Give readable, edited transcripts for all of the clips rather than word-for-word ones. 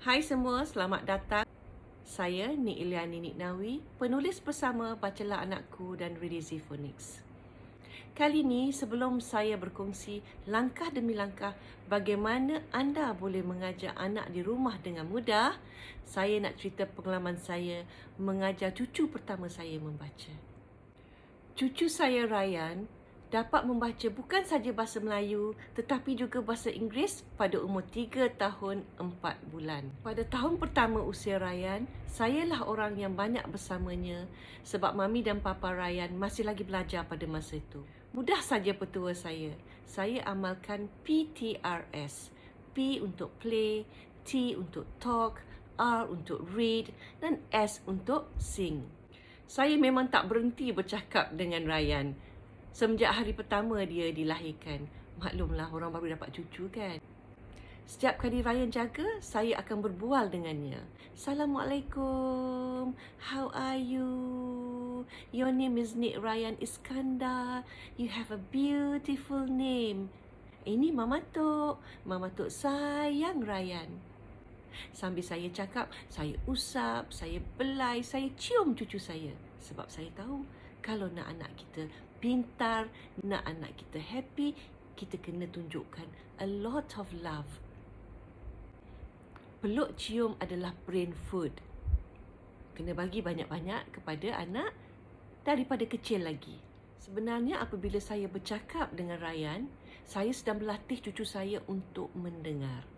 Hai semua, selamat datang. Saya Nik Iliani Niknawi, penulis bersama Bacalah Anakku dan Ridizi Phonics. Kali ini sebelum saya berkongsi langkah demi langkah bagaimana anda boleh mengajar anak di rumah dengan mudah, saya nak cerita pengalaman saya mengajar cucu pertama saya membaca. Cucu saya Ryan dapat membaca bukan saja bahasa Melayu tetapi juga bahasa Inggeris pada umur 3 tahun 4 bulan. Pada tahun pertama usia Ryan, sayalah orang yang banyak bersamanya sebab mami dan papa Ryan masih lagi belajar pada masa itu. Mudah saja petua saya. Saya amalkan PTRS. P untuk play, T untuk talk, R untuk read dan S untuk sing. Saya memang tak berhenti bercakap dengan Ryan semenjak hari pertama dia dilahirkan. Maklumlah, orang baru dapat cucu kan. Setiap kali Ryan jaga, saya akan berbual dengannya. Assalamualaikum. How are you? Your name is Nik Ryan Iskandar. You have a beautiful name. Ini Mama Tok. Mama Tok sayang Ryan. Sambil saya cakap, saya usap, saya belai, saya cium cucu saya. Sebab saya tahu kalau nak anak kita pintar, nak anak kita happy, kita kena tunjukkan a lot of love. Peluk cium adalah brain food. Kena bagi banyak-banyak kepada anak daripada kecil lagi. Sebenarnya apabila saya bercakap dengan Ryan, saya sedang melatih cucu saya untuk mendengar.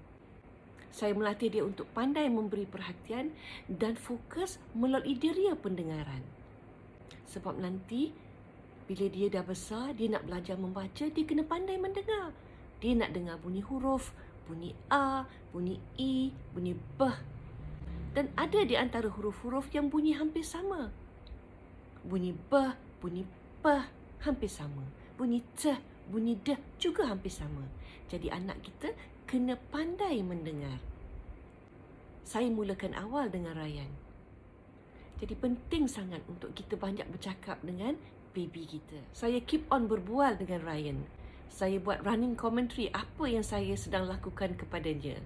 Saya melatih dia untuk pandai memberi perhatian dan fokus melalui deria pendengaran. Sebab nanti bila dia dah besar, dia nak belajar membaca, dia kena pandai mendengar. Dia nak dengar bunyi huruf, bunyi A, bunyi I, bunyi B. Dan ada di antara huruf-huruf yang bunyi hampir sama. Bunyi B, bunyi P hampir sama. Bunyi T, bunyi D juga hampir sama. Jadi anak kita kena pandai mendengar. Saya mulakan awal dengan Ryan. Jadi penting sangat untuk kita banyak bercakap dengan baby kita. Saya keep on berbual dengan Ryan. Saya buat running commentary apa yang saya sedang lakukan kepadanya.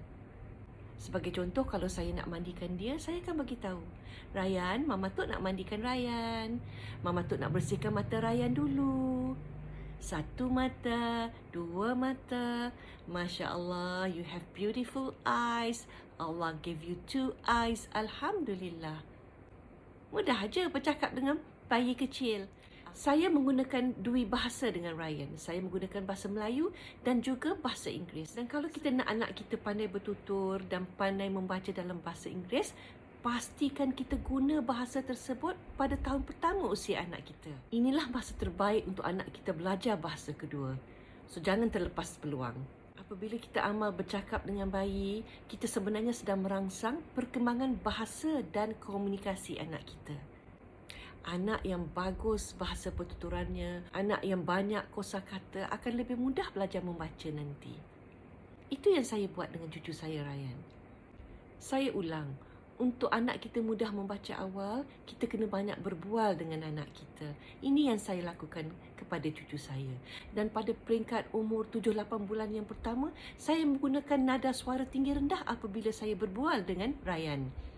Sebagai contoh, kalau saya nak mandikan dia, saya akan bagi tahu. Ryan, Mama Tok nak mandikan Ryan. Mama Tok nak bersihkan mata Ryan dulu. 1 mata, 2 mata. Masya Allah, you have beautiful eyes. Allah give you 2 eyes. Alhamdulillah. Mudah aja bercakap dengan bayi kecil. Saya menggunakan 2 bahasa dengan Ryan. Saya menggunakan bahasa Melayu dan juga bahasa Inggeris. Dan kalau kita nak anak kita pandai bertutur dan pandai membaca dalam bahasa Inggeris, pastikan kita guna bahasa tersebut pada tahun pertama usia anak kita. Inilah masa terbaik untuk anak kita belajar bahasa kedua. So, jangan terlepas peluang. Apabila kita amal bercakap dengan bayi, kita sebenarnya sedang merangsang perkembangan bahasa dan komunikasi anak kita. Anak yang bagus bahasa pertuturannya, anak yang banyak kosakata akan lebih mudah belajar membaca nanti. Itu yang saya buat dengan cucu saya Ryan. Saya ulang, untuk anak kita mudah membaca awal, kita kena banyak berbual dengan anak kita. Ini yang saya lakukan kepada cucu saya. Dan pada peringkat umur 7-8 bulan yang pertama, saya menggunakan nada suara tinggi rendah apabila saya berbual dengan Ryan.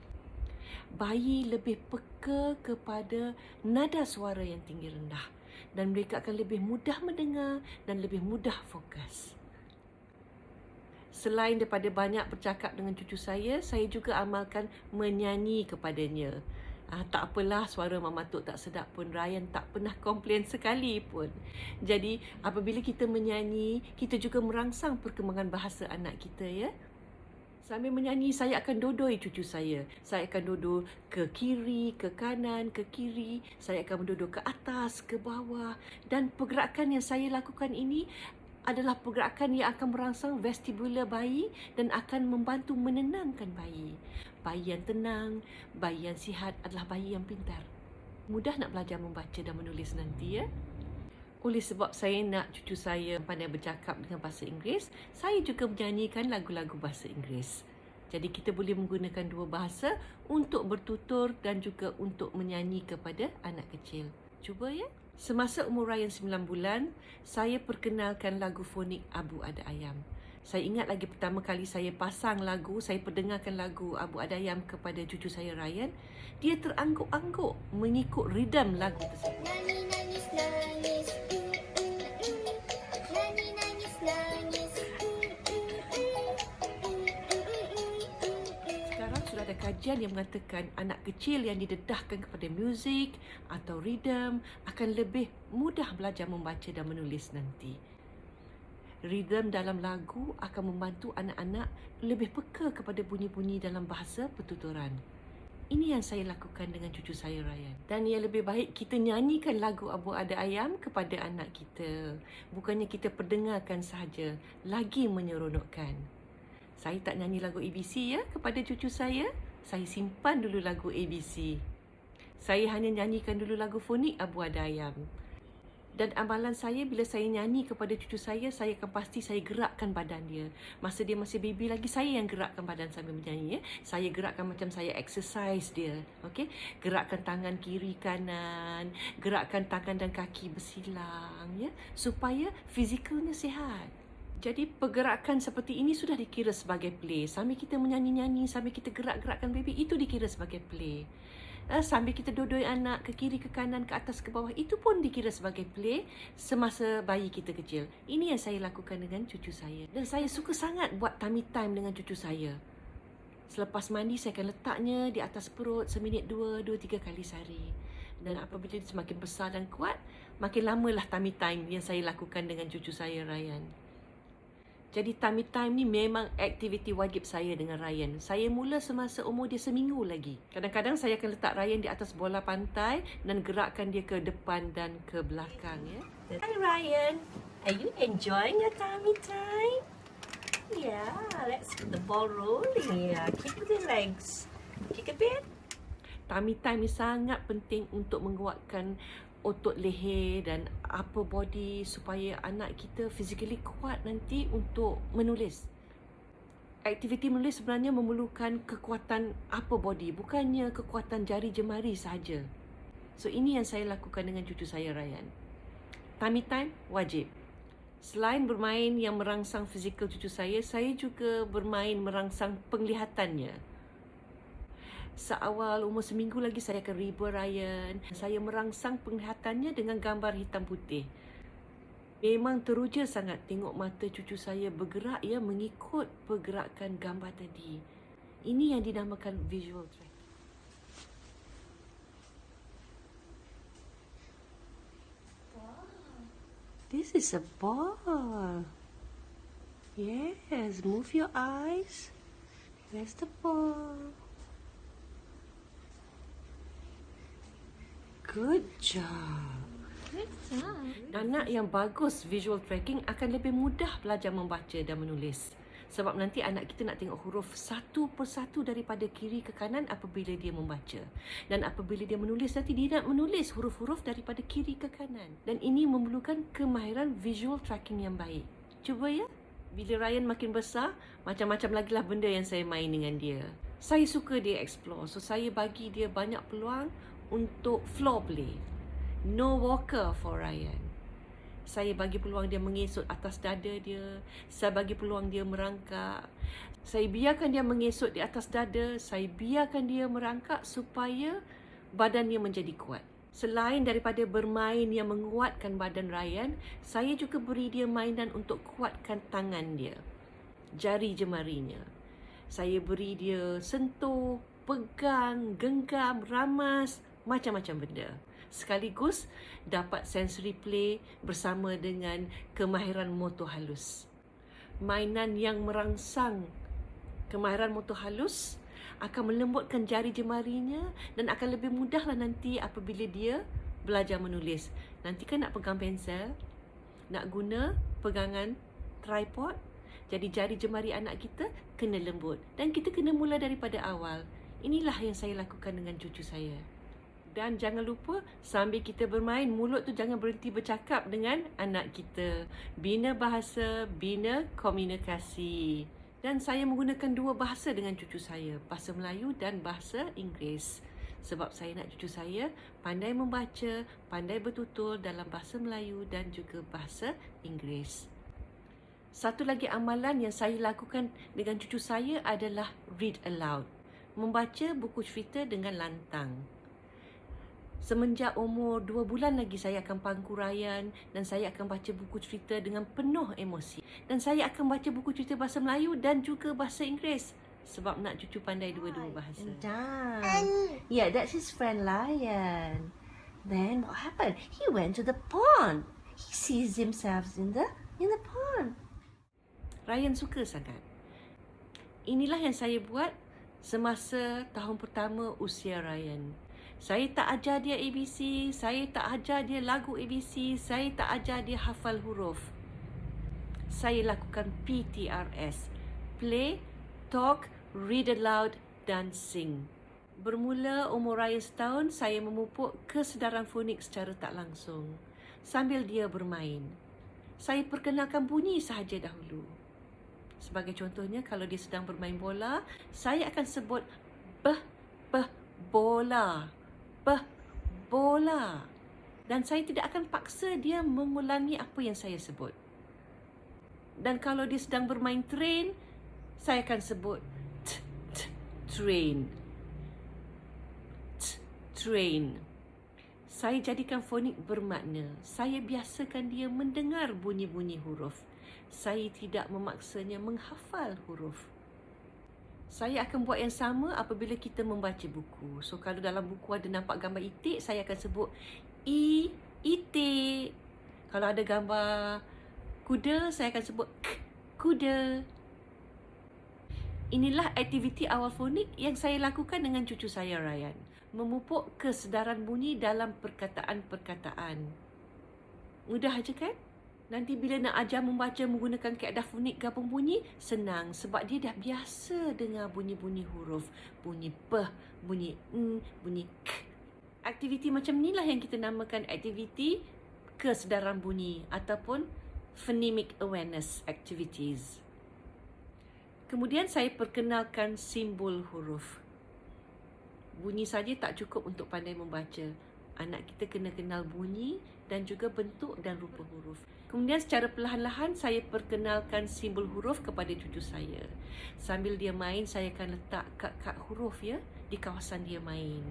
Bayi lebih peka kepada nada suara yang tinggi rendah dan mereka akan lebih mudah mendengar dan lebih mudah fokus. Selain daripada banyak bercakap dengan cucu saya juga amalkan menyanyi kepadanya. Tak apalah suara Mama Tok tak sedap pun, Ryan tak pernah komplain sekali pun. Jadi apabila kita menyanyi, kita juga merangsang perkembangan bahasa anak kita ya. Sambil menyanyi, saya akan dodoi cucu saya. Saya akan dodol ke kiri, ke kanan, ke kiri. Saya akan mendodol ke atas, ke bawah. Dan pergerakan yang saya lakukan ini adalah pergerakan yang akan merangsang vestibular bayi dan akan membantu menenangkan bayi. Bayi yang tenang, bayi yang sihat adalah bayi yang pintar. Mudah nak belajar membaca dan menulis nanti ya. Oleh sebab saya nak cucu saya pandai bercakap dengan bahasa Inggeris, saya juga menyanyikan lagu-lagu bahasa Inggeris. Jadi kita boleh menggunakan 2 bahasa untuk bertutur dan juga untuk menyanyi kepada anak kecil. Cuba ya. Semasa umur Ryan 9 bulan, saya perkenalkan lagu fonik Abu Ada Ayam. Saya ingat lagi pertama kali saya pasang lagu, saya perdengarkan lagu Abu Adayam kepada cucu saya Ryan, dia terangguk-angguk mengikut ridam lagu tersebut. Nangis nangis nangis, nangis nangis nangis. Sekarang sudah ada kajian yang mengatakan anak kecil yang didedahkan kepada muzik atau ridam akan lebih mudah belajar membaca dan menulis nanti. Ridam dalam lagu akan membantu anak-anak lebih peka kepada bunyi-bunyi dalam bahasa pertuturan. Ini yang saya lakukan dengan cucu saya Ryan. Dan yang lebih baik kita nyanyikan lagu Abu Adayam kepada anak kita. Bukannya kita perdengarkan sahaja, lagi menyeronokkan. Saya tak nyanyi lagu ABC ya kepada cucu saya. Saya simpan dulu lagu ABC. Saya hanya nyanyikan dulu lagu fonik Abu Adayam. Dan amalan saya bila saya nyanyi kepada cucu saya akan pasti saya gerakkan badan dia. Masa dia masih baby lagi, saya yang gerakkan badan sambil menyanyi. Ya. Saya gerakkan macam saya exercise dia. Okay? Gerakkan tangan kiri kanan, gerakkan tangan dan kaki bersilang. Ya, supaya fizikalnya sihat. Jadi pergerakan seperti ini sudah dikira sebagai play. Sambil kita menyanyi-nyanyi, sambil kita gerak-gerakkan baby, itu dikira sebagai play. Sambil kita dodoi anak ke kiri, ke kanan, ke atas, ke bawah, itu pun dikira sebagai play semasa bayi kita kecil. Ini yang saya lakukan dengan cucu saya. Dan saya suka sangat buat tummy time dengan cucu saya. Selepas mandi, saya akan letaknya di atas perut seminit 2-3 kali sehari. Dan apabila dia semakin besar dan kuat, makin lamalah tummy time yang saya lakukan dengan cucu saya, Ryan. Jadi tummy time ni memang aktiviti wajib saya dengan Ryan. Saya mula semasa umur dia seminggu lagi. Kadang-kadang saya akan letak Ryan di atas bola pantai dan gerakkan dia ke depan dan ke belakang. Ya. Hi Ryan, are you enjoying your tummy time? Yeah, let's get the ball rolling. Yeah, kick with your legs. Kick a bit. Tummy time ni sangat penting untuk menguatkan otot leher dan upper body supaya anak kita physically kuat nanti untuk menulis. Aktiviti menulis sebenarnya memerlukan kekuatan upper body, bukannya kekuatan jari jemari sahaja. So ini yang saya lakukan dengan cucu saya Ryan. Tummy time wajib. Selain bermain yang merangsang fizikal cucu saya juga bermain merangsang penglihatannya. Seawal umur seminggu lagi saya akan riba Ryan. Saya merangsang penglihatannya dengan gambar hitam putih. Memang teruja sangat tengok mata cucu saya bergerak ya mengikut pergerakan gambar tadi. Ini yang dinamakan visual tracking. This is a ball. Yes, move your eyes. Where's the ball? Good job. Good job. Anak yang bagus visual tracking akan lebih mudah belajar membaca dan menulis. Sebab nanti anak kita nak tengok huruf satu persatu daripada kiri ke kanan apabila dia membaca. Dan apabila dia menulis, nanti dia nak menulis huruf-huruf daripada kiri ke kanan. Dan ini memerlukan kemahiran visual tracking yang baik. Cuba ya. Bila Ryan makin besar, macam-macam lagi lah benda yang saya main dengan dia. Saya suka dia explore. So saya bagi dia banyak peluang untuk floor play. No walker for Ryan. Saya bagi peluang dia mengesot atas dada dia. Saya bagi peluang dia merangkak. Saya biarkan dia mengesot di atas dada. Saya biarkan dia merangkak supaya badan dia menjadi kuat. Selain daripada bermain yang menguatkan badan Ryan, saya juga beri dia mainan untuk kuatkan tangan dia. Jari jemarinya. Saya beri dia sentuh, pegang, genggam, ramas, macam-macam benda. Sekaligus dapat sensory play bersama dengan kemahiran motor halus. Mainan yang merangsang kemahiran motor halus akan melembutkan jari jemarinya dan akan lebih mudahlah nanti apabila dia belajar menulis. Nanti kan nak pegang pensel, nak guna pegangan tripod, jadi jari jemari anak kita kena lembut. Dan kita kena mula daripada awal. Inilah yang saya lakukan dengan cucu saya. Dan jangan lupa sambil kita bermain, mulut tu jangan berhenti bercakap dengan anak kita. Bina bahasa, bina komunikasi. Dan saya menggunakan dua bahasa dengan cucu saya, bahasa Melayu dan bahasa Inggeris. Sebab saya nak cucu saya pandai membaca, pandai bertutur dalam bahasa Melayu dan juga bahasa Inggeris. Satu lagi amalan yang saya lakukan dengan cucu saya adalah read aloud. Membaca buku cerita dengan lantang. Semenjak umur 2 bulan lagi saya akan pangku Ryan dan saya akan baca buku cerita dengan penuh emosi. Dan saya akan baca buku cerita bahasa Melayu dan juga bahasa Inggeris. Sebab nak cucu pandai dua-dua bahasa. Done. Yeah, that's his friend Lion. Then what happened? He went to the pond. He sees himself in the pond. Ryan suka sangat. Inilah yang saya buat semasa tahun pertama usia Ryan. Saya tak ajar dia ABC, saya tak ajar dia lagu ABC, saya tak ajar dia hafal huruf. Saya lakukan PTRS. Play, talk, read aloud dan sing. Bermula umur Ryan setahun, saya memupuk kesedaran fonik secara tak langsung. Sambil dia bermain. Saya perkenalkan bunyi sahaja dahulu. Sebagai contohnya, kalau dia sedang bermain bola, saya akan sebut bola. Bola. Dan saya tidak akan paksa dia mengulangi apa yang saya sebut. Dan kalau dia sedang bermain train, saya akan sebut train. Train. Saya jadikan fonik bermakna. Saya biasakan dia mendengar bunyi-bunyi huruf. Saya tidak memaksanya menghafal huruf. Saya akan buat yang sama apabila kita membaca buku. So, kalau dalam buku ada nampak gambar itik, saya akan sebut itik. Kalau ada gambar kuda, saya akan sebut kuda. Inilah aktiviti awal fonik yang saya lakukan dengan cucu saya Ryan. Memupuk kesedaran bunyi dalam perkataan-perkataan. Mudah aja kan? Nanti bila nak ajar membaca menggunakan kaedah fonik gabung bunyi, senang sebab dia dah biasa dengar bunyi-bunyi huruf. Bunyi p, bunyi n, bunyi k. Aktiviti macam inilah yang kita namakan aktiviti kesedaran bunyi ataupun phonemic awareness activities. Kemudian saya perkenalkan simbol huruf. Bunyi saja tak cukup untuk pandai membaca. Anak kita kena kenal bunyi dan juga bentuk dan rupa huruf. Kemudian secara perlahan-lahan saya perkenalkan simbol huruf kepada cucu saya. Sambil dia main, saya akan letak kad-kad huruf ya di kawasan dia main.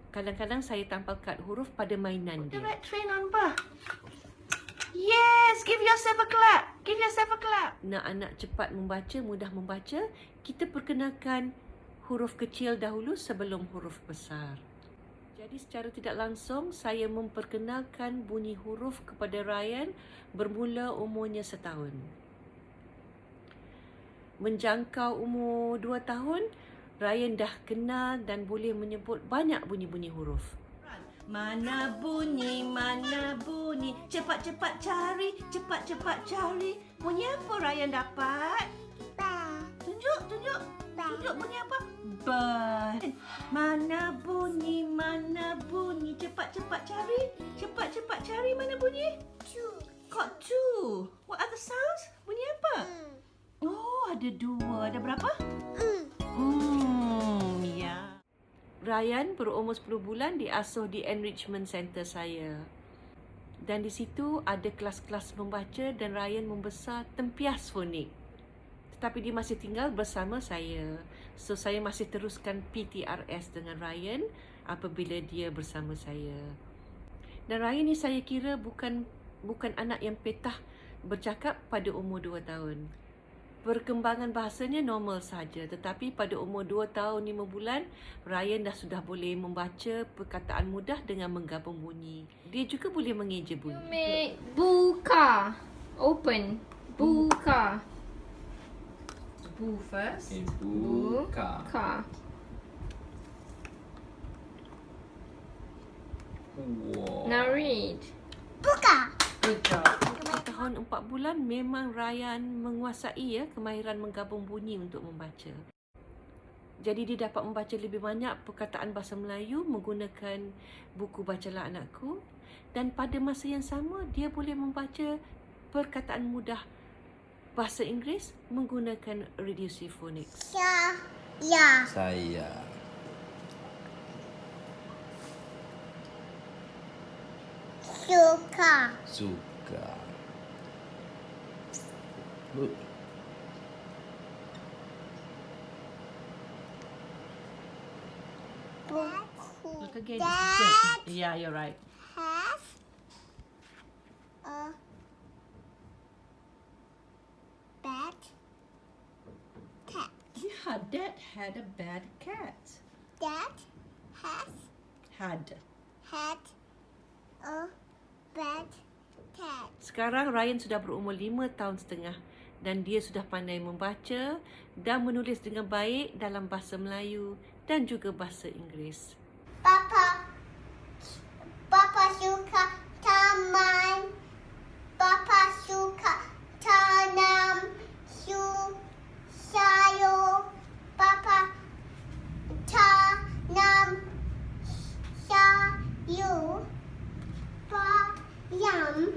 Kadang-kadang saya tampal kad huruf pada mainan The dia. red train on bar. Yes, give yourself a clap. Give yourself a clap. Nak anak cepat membaca, mudah membaca, kita perkenalkan huruf kecil dahulu sebelum huruf besar. Jadi secara tidak langsung saya memperkenalkan bunyi huruf kepada Ryan bermula umurnya setahun. Menjangkau umur 2 tahun, Ryan dah kenal dan boleh menyebut banyak bunyi-bunyi huruf. Mana bunyi, cepat-cepat cari, cepat-cepat cari. Bunyi apa Ryan dapat? Ba. Tunjuk. Ba. Tunjuk bunyi apa? Ba. Mana bunyi, cepat-cepat cari. Cepat-cepat cari mana bunyi? Chu. Got two. What other sounds? Bunyi apa? Oh, ada 2. Ada berapa? Ya. Ryan berumur 10 bulan diasuh di enrichment center saya. Dan di situ ada kelas-kelas membaca dan Ryan membesar tempias fonik. Tetapi dia masih tinggal bersama saya. So, saya masih teruskan PTRS dengan Ryan apabila dia bersama saya. Dan Ryan ni saya kira bukan anak yang petah bercakap pada umur 2 tahun. Perkembangan bahasanya normal saja, tetapi pada umur 2 tahun 5 bulan, Ryan dah sudah boleh membaca perkataan mudah dengan menggabung bunyi. Dia juga boleh mengeja bunyi. Make buka. Open. Buka. Bu first. Okay, buka. Ka. Wow. Now read. Good job. Tahun 4 bulan memang Ryan menguasai kemahiran menggabung bunyi untuk membaca. Jadi dia dapat membaca lebih banyak perkataan bahasa Melayu menggunakan buku Bacalah Anakku, dan pada masa yang sama dia boleh membaca perkataan mudah bahasa Inggeris menggunakan reductive phonics. Ya. Saya. Suka. Suka. Good. Look again. Dad Yeah, you're right. has a bad cat. Yeah, Dad had a bad cat. Dad has Had. had a bad cat. Sekarang Ryan sudah berumur 5 tahun setengah dan dia sudah pandai membaca dan menulis dengan baik dalam bahasa Melayu dan juga bahasa Inggeris. Papa suka taman. Papa suka tanam sayur. Papa tanam sayur. Bayam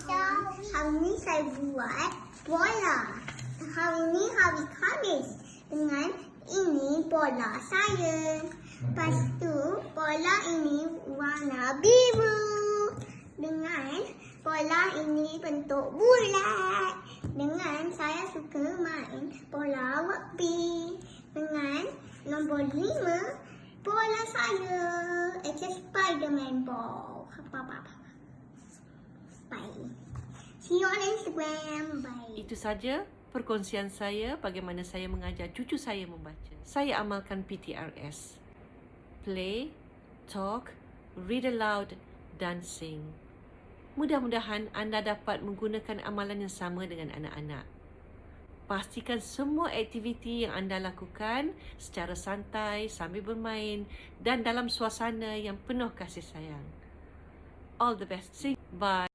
dan hari ni saya buat bola. Hari ni hari Khamis dengan ini bola saya. Lepas tu bola ini warna biru. Dengan bola ini bentuk bulat. Dengan saya suka main bola rugby. Dengan nombor 5 bola saya. It's a Spiderman ball. Bye. See you on Instagram. Bye. Itu saja perkongsian saya bagaimana saya mengajar cucu saya membaca. Saya amalkan PTRS. Play, talk, read aloud dan sing. Mudah-mudahan anda dapat menggunakan amalan yang sama dengan anak-anak. Pastikan semua aktiviti yang anda lakukan secara santai sambil bermain dan dalam suasana yang penuh kasih sayang. All the best. See you. Bye.